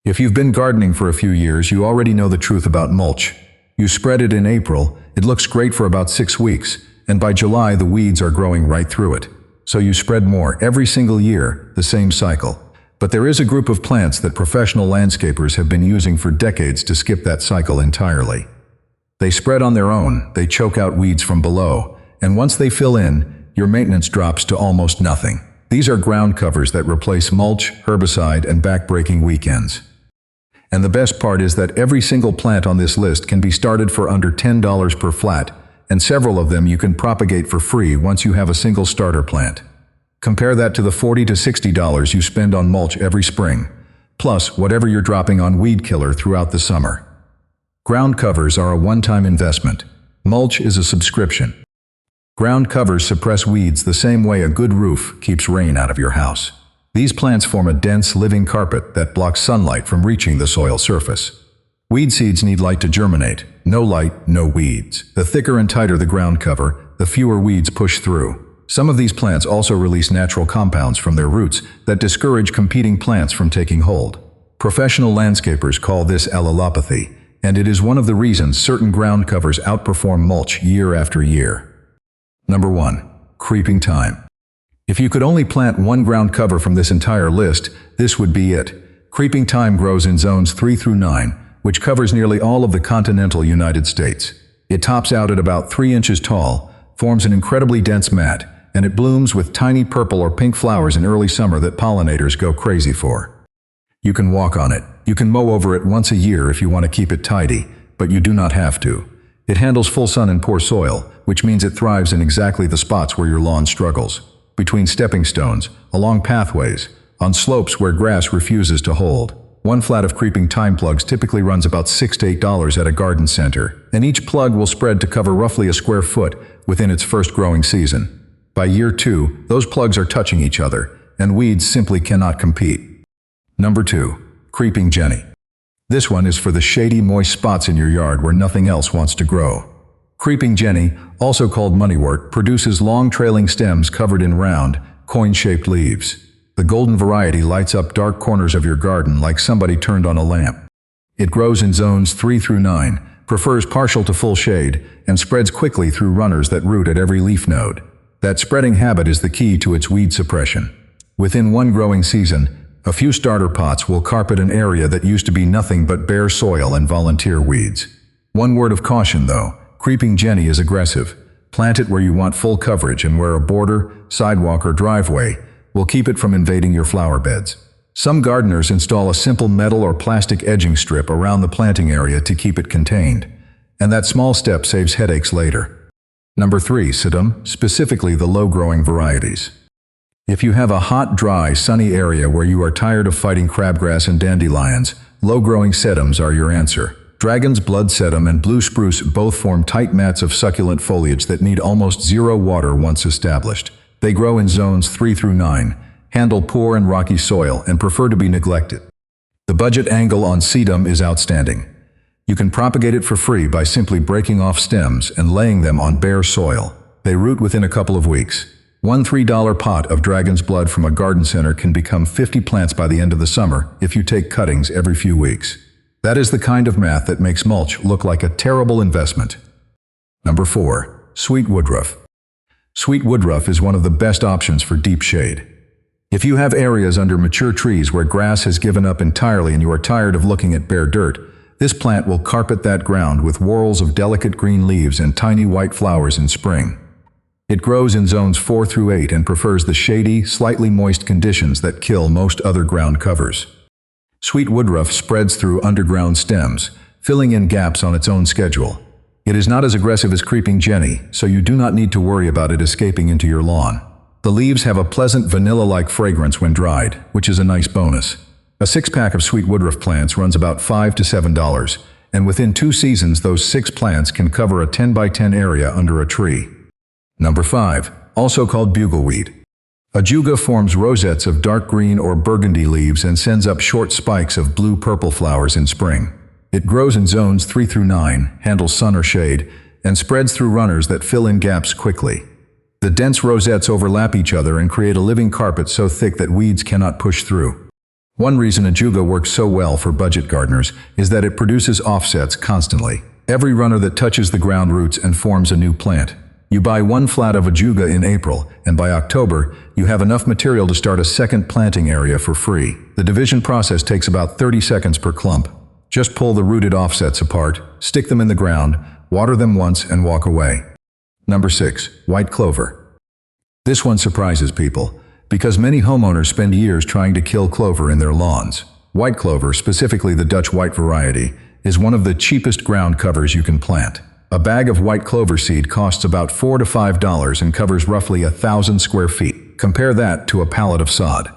If you've been gardening for a few years, you already know the truth about mulch. You spread it in April, it looks great for about 6 weeks, and by July the weeds are growing right through it. So you spread more every single year, the same cycle. But there is a group of plants that professional landscapers have been using for decades to skip that cycle entirely. They spread on their own, they choke out weeds from below, and once they fill in, your maintenance drops to almost nothing. These are ground covers that replace mulch, herbicide, and backbreaking weekends. And the best part is that every single plant on this list can be started for under $10 per flat, and several of them you can propagate for free once you have a single starter plant. Compare that to the $40 to $60 you spend on mulch every spring, plus whatever you're dropping on weed killer throughout the summer. Ground covers are a one-time investment. Mulch is a subscription. Ground covers suppress weeds the same way a good roof keeps rain out of your house. These plants form a dense, living carpet that blocks sunlight from reaching the soil surface. Weed seeds need light to germinate. No light, no weeds. The thicker and tighter the ground cover, the fewer weeds push through. Some of these plants also release natural compounds from their roots that discourage competing plants from taking hold. Professional landscapers call this allelopathy, and it is one of the reasons certain ground covers outperform mulch year after year. Number 1. Creeping thyme. If you could only plant one ground cover from this entire list, this would be it. Creeping thyme grows in zones 3 through 9, which covers nearly all of the continental United States. It tops out at about 3 inches tall, forms an incredibly dense mat, and it blooms with tiny purple or pink flowers in early summer that pollinators go crazy for. You can walk on it. You can mow over it once a year if you want to keep it tidy, but you do not have to. It handles full sun and poor soil, which means it thrives in exactly the spots where your lawn struggles. Between stepping stones, along pathways, on slopes where grass refuses to hold. One flat of creeping thyme plugs typically runs about $6 to $8 at a garden center, and each plug will spread to cover roughly a square foot within its first growing season. By year 2, those plugs are touching each other, and weeds simply cannot compete. Number 2. Creeping Jenny. This one is for the shady, moist spots in your yard where nothing else wants to grow. Creeping Jenny, also called moneywort, produces long trailing stems covered in round, coin-shaped leaves. The golden variety lights up dark corners of your garden like somebody turned on a lamp. It grows in zones 3 through 9, prefers partial to full shade, and spreads quickly through runners that root at every leaf node. That spreading habit is the key to its weed suppression. Within one growing season, a few starter pots will carpet an area that used to be nothing but bare soil and volunteer weeds. One word of caution though. Creeping Jenny is aggressive. Plant it where you want full coverage and where a border, sidewalk, or driveway will keep it from invading your flower beds. Some gardeners install a simple metal or plastic edging strip around the planting area to keep it contained, and that small step saves headaches later. Number 3. Sedum, specifically the low-growing varieties. If you have a hot, dry, sunny area where you are tired of fighting crabgrass and dandelions, low-growing sedums are your answer. Dragon's blood sedum and blue spruce both form tight mats of succulent foliage that need almost zero water once established. They grow in zones 3 through 9, handle poor and rocky soil, and prefer to be neglected. The budget angle on sedum is outstanding. You can propagate it for free by simply breaking off stems and laying them on bare soil. They root within a couple of weeks. One $3 pot of dragon's blood from a garden center can become 50 plants by the end of the summer if you take cuttings every few weeks. That is the kind of math that makes mulch look like a terrible investment. Number 4. Sweet woodruff. Sweet woodruff is one of the best options for deep shade. If you have areas under mature trees where grass has given up entirely and you are tired of looking at bare dirt, this plant will carpet that ground with whorls of delicate green leaves and tiny white flowers in spring. It grows in zones 4 through 8 and prefers the shady, slightly moist conditions that kill most other ground covers. Sweet woodruff spreads through underground stems, filling in gaps on its own schedule. It is not as aggressive as creeping Jenny, so you do not need to worry about it escaping into your lawn. The leaves have a pleasant vanilla-like fragrance when dried, which is a nice bonus. A 6-pack of sweet woodruff plants runs about $5 to $7, and within 2 seasons those 6 plants can cover a 10 by 10 area under a tree. Number 5. Also called bugleweed. Ajuga forms rosettes of dark green or burgundy leaves and sends up short spikes of blue-purple flowers in spring. It grows in zones 3 through 9, handles sun or shade, and spreads through runners that fill in gaps quickly. The dense rosettes overlap each other and create a living carpet so thick that weeds cannot push through. One reason ajuga works so well for budget gardeners is that it produces offsets constantly. Every runner that touches the ground roots and forms a new plant. You buy one flat of ajuga in April, and by October, you have enough material to start a second planting area for free. The division process takes about 30 seconds per clump. Just pull the rooted offsets apart, stick them in the ground, water them once, and walk away. Number 6. White clover. This one surprises people, because many homeowners spend years trying to kill clover in their lawns. White clover, specifically the Dutch white variety, is one of the cheapest ground covers you can plant. A bag of white clover seed costs about $4 to $5 and covers roughly 1,000 square feet. Compare that to a pallet of sod.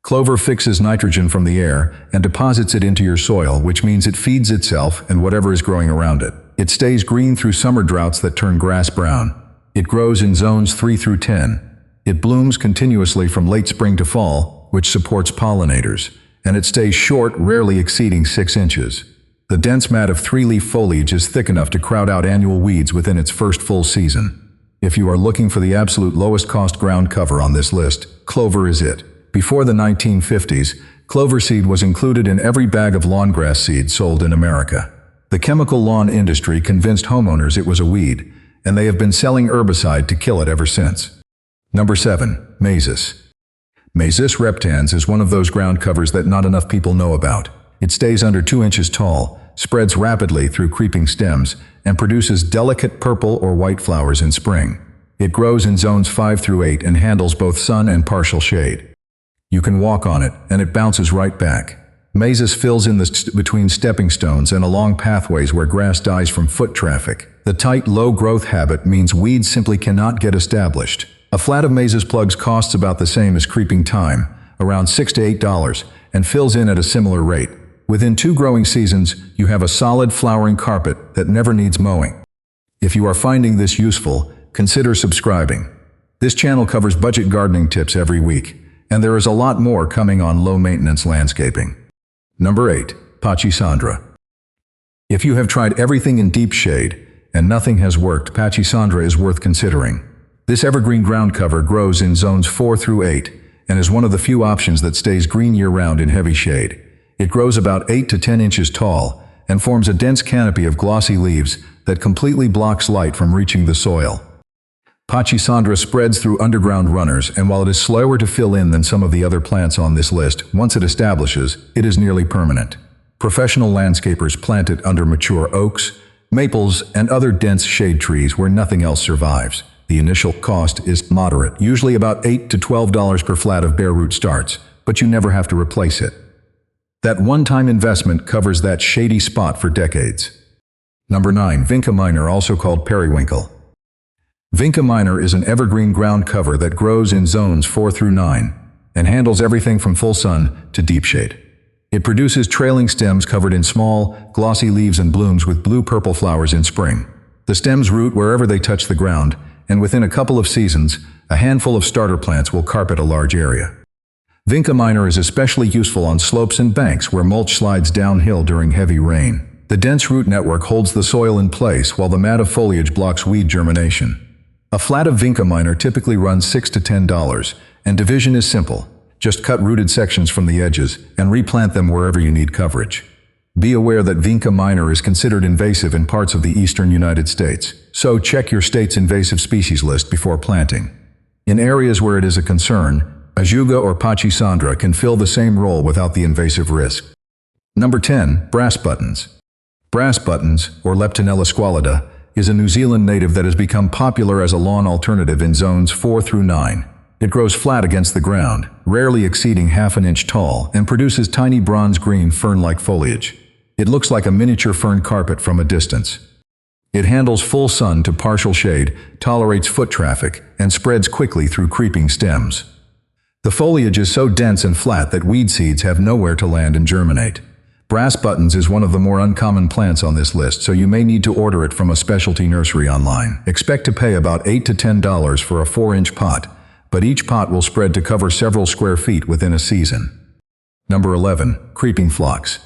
Clover fixes nitrogen from the air and deposits it into your soil, which means it feeds itself and whatever is growing around it. It stays green through summer droughts that turn grass brown. It grows in zones 3 through 10. It blooms continuously from late spring to fall, which supports pollinators, and it stays short, rarely exceeding 6 inches. The dense mat of 3-leaf foliage is thick enough to crowd out annual weeds within its first full season. If you are looking for the absolute lowest cost ground cover on this list, clover is it. Before the 1950s, clover seed was included in every bag of lawn grass seed sold in America. The chemical lawn industry convinced homeowners it was a weed, and they have been selling herbicide to kill it ever since. Number 7. Mazus. Mazus reptans is one of those ground covers that not enough people know about. It stays under 2 inches tall, spreads rapidly through creeping stems, and produces delicate purple or white flowers in spring. It grows in zones 5 through 8 and handles both sun and partial shade. You can walk on it, and it bounces right back. Mazus fills in between stepping stones and along pathways where grass dies from foot traffic. The tight, low-growth habit means weeds simply cannot get established. A flat of Mazus plugs costs about the same as creeping thyme, around $6 to $8, and fills in at a similar rate. Within 2 growing seasons, you have a solid flowering carpet that never needs mowing. If you are finding this useful, consider subscribing. This channel covers budget gardening tips every week, and there is a lot more coming on low-maintenance landscaping. Number 8. Pachysandra. If you have tried everything in deep shade and nothing has worked, Pachysandra is worth considering. This evergreen ground cover grows in zones 4 through 8 and is one of the few options that stays green year-round in heavy shade. It grows about 8 to 10 inches tall and forms a dense canopy of glossy leaves that completely blocks light from reaching the soil. Pachysandra spreads through underground runners, and while it is slower to fill in than some of the other plants on this list, once it establishes, it is nearly permanent. Professional landscapers plant it under mature oaks, maples, and other dense shade trees where nothing else survives. The initial cost is moderate, usually about $8 to $12 per flat of bare root starts, but you never have to replace it. That one-time investment covers that shady spot for decades. Number 9. Vinca minor, also called periwinkle. Vinca minor is an evergreen ground cover that grows in zones 4 through 9 and handles everything from full sun to deep shade. It produces trailing stems covered in small, glossy leaves and blooms with blue-purple flowers in spring. The stems root wherever they touch the ground, and within a couple of seasons, a handful of starter plants will carpet a large area. Vinca minor is especially useful on slopes and banks where mulch slides downhill during heavy rain. The dense root network holds the soil in place while the mat of foliage blocks weed germination. A flat of vinca minor typically runs $6 to $10, and division is simple. Just cut rooted sections from the edges and replant them wherever you need coverage. Be aware that vinca minor is considered invasive in parts of the eastern United States, so check your state's invasive species list before planting. In areas where it is a concern, ajuga or pachysandra can fill the same role without the invasive risk. Number 10. Brass buttons. Brass buttons, or Leptonella squalida, is a New Zealand native that has become popular as a lawn alternative in zones 4 through 9. It grows flat against the ground, rarely exceeding ½ an inch tall, and produces tiny bronze-green fern-like foliage. It looks like a miniature fern carpet from a distance. It handles full sun to partial shade, tolerates foot traffic, and spreads quickly through creeping stems. The foliage is so dense and flat that weed seeds have nowhere to land and germinate. Brass buttons is one of the more uncommon plants on this list, so you may need to order it from a specialty nursery online. Expect to pay about $8 to $10 for a 4-inch pot, but each pot will spread to cover several square feet within a season. Number 11. Creeping phlox.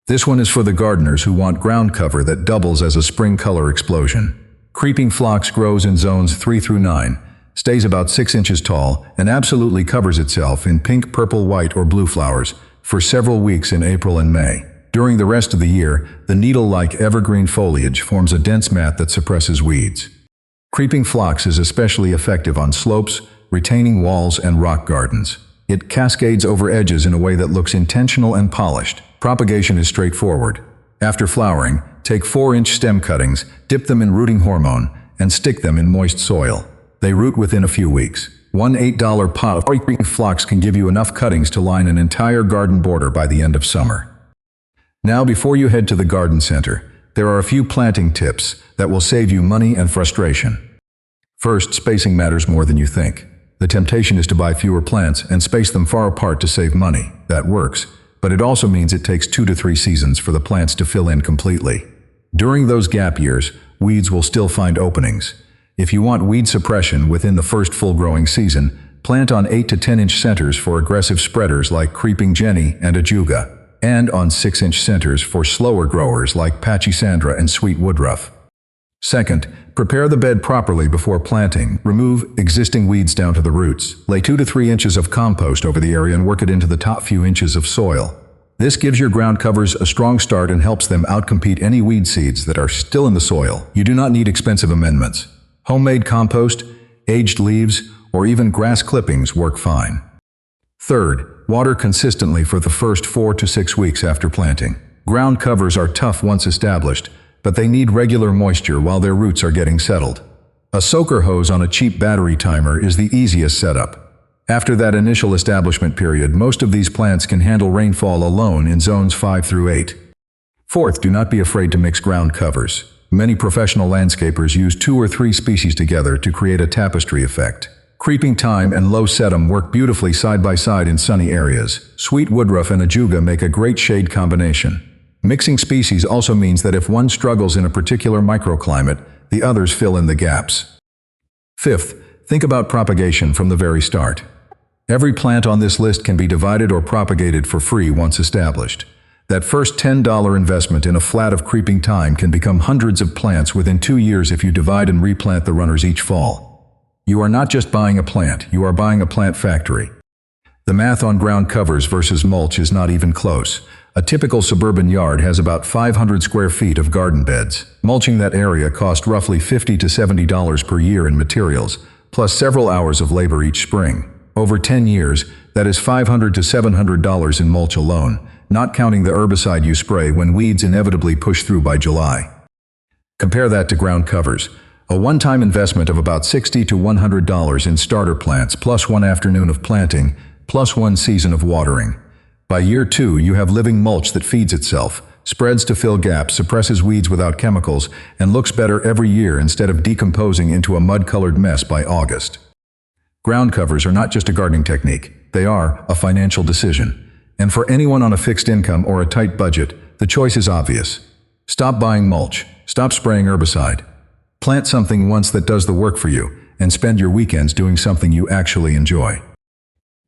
This one is for the gardeners who want ground cover that doubles as a spring color explosion. Creeping phlox grows in zones 3 through 9, stays about 6 inches tall, and absolutely covers itself in pink, purple, white, or blue flowers, for several weeks in April and May. During the rest of the year, the needle-like evergreen foliage forms a dense mat that suppresses weeds. Creeping phlox is especially effective on slopes, retaining walls, and rock gardens. It cascades over edges in a way that looks intentional and polished. Propagation is straightforward. After flowering, take 4-inch stem cuttings, dip them in rooting hormone, and stick them in moist soil. They root within a few weeks. One $8 pot of creeping phlox can give you enough cuttings to line an entire garden border by the end of summer. Now, before you head to the garden center, there are a few planting tips that will save you money and frustration. First, spacing matters more than you think. The temptation is to buy fewer plants and space them far apart to save money. That works, but it also means it takes 2 to 3 seasons for the plants to fill in completely. During those gap years, weeds will still find openings. If you want weed suppression within the first full growing season, plant on 8 to 10-inch centers for aggressive spreaders like creeping jenny and ajuga, and on 6-inch centers for slower growers like pachysandra and sweet woodruff. Second, prepare the bed properly before planting. Remove existing weeds down to the roots. Lay 2 to 3 inches of compost over the area and work it into the top few inches of soil. This gives your ground covers a strong start and helps them outcompete any weed seeds that are still in the soil. You do not need expensive amendments. Homemade compost, aged leaves, or even grass clippings work fine. Third, water consistently for the first 4 to 6 weeks after planting. Ground covers are tough once established, but they need regular moisture while their roots are getting settled. A soaker hose on a cheap battery timer is the easiest setup. After that initial establishment period, most of these plants can handle rainfall alone in zones 5 through 8. Fourth, do not be afraid to mix ground covers. Many professional landscapers use 2 or 3 species together to create a tapestry effect. Creeping thyme and low sedum work beautifully side by side in sunny areas. Sweet woodruff and ajuga make a great shade combination. Mixing species also means that if one struggles in a particular microclimate, the others fill in the gaps. Fifth, think about propagation from the very start. Every plant on this list can be divided or propagated for free once established. That first $10 investment in a flat of creeping thyme can become hundreds of plants within 2 years if you divide and replant the runners each fall. You are not just buying a plant, you are buying a plant factory. The math on ground covers versus mulch is not even close. A typical suburban yard has about 500 square feet of garden beds. Mulching that area costs roughly $50 to $70 per year in materials, plus several hours of labor each spring. Over 10 years, that is $500 to $700 in mulch alone, not counting the herbicide you spray when weeds inevitably push through by July. Compare that to ground covers. A one-time investment of about $60 to $100 in starter plants, plus 1 afternoon of planting, plus 1 season of watering. By year 2, you have living mulch that feeds itself, spreads to fill gaps, suppresses weeds without chemicals, and looks better every year instead of decomposing into a mud-colored mess by August. Ground covers are not just a gardening technique, they are a financial decision. And for anyone on a fixed income or a tight budget, the choice is obvious. Stop buying mulch, stop spraying herbicide. Plant something once that does the work for you, and spend your weekends doing something you actually enjoy.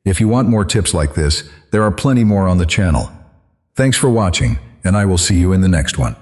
If you want more tips like this, there are plenty more on the channel. Thanks for watching, and I will see you in the next one.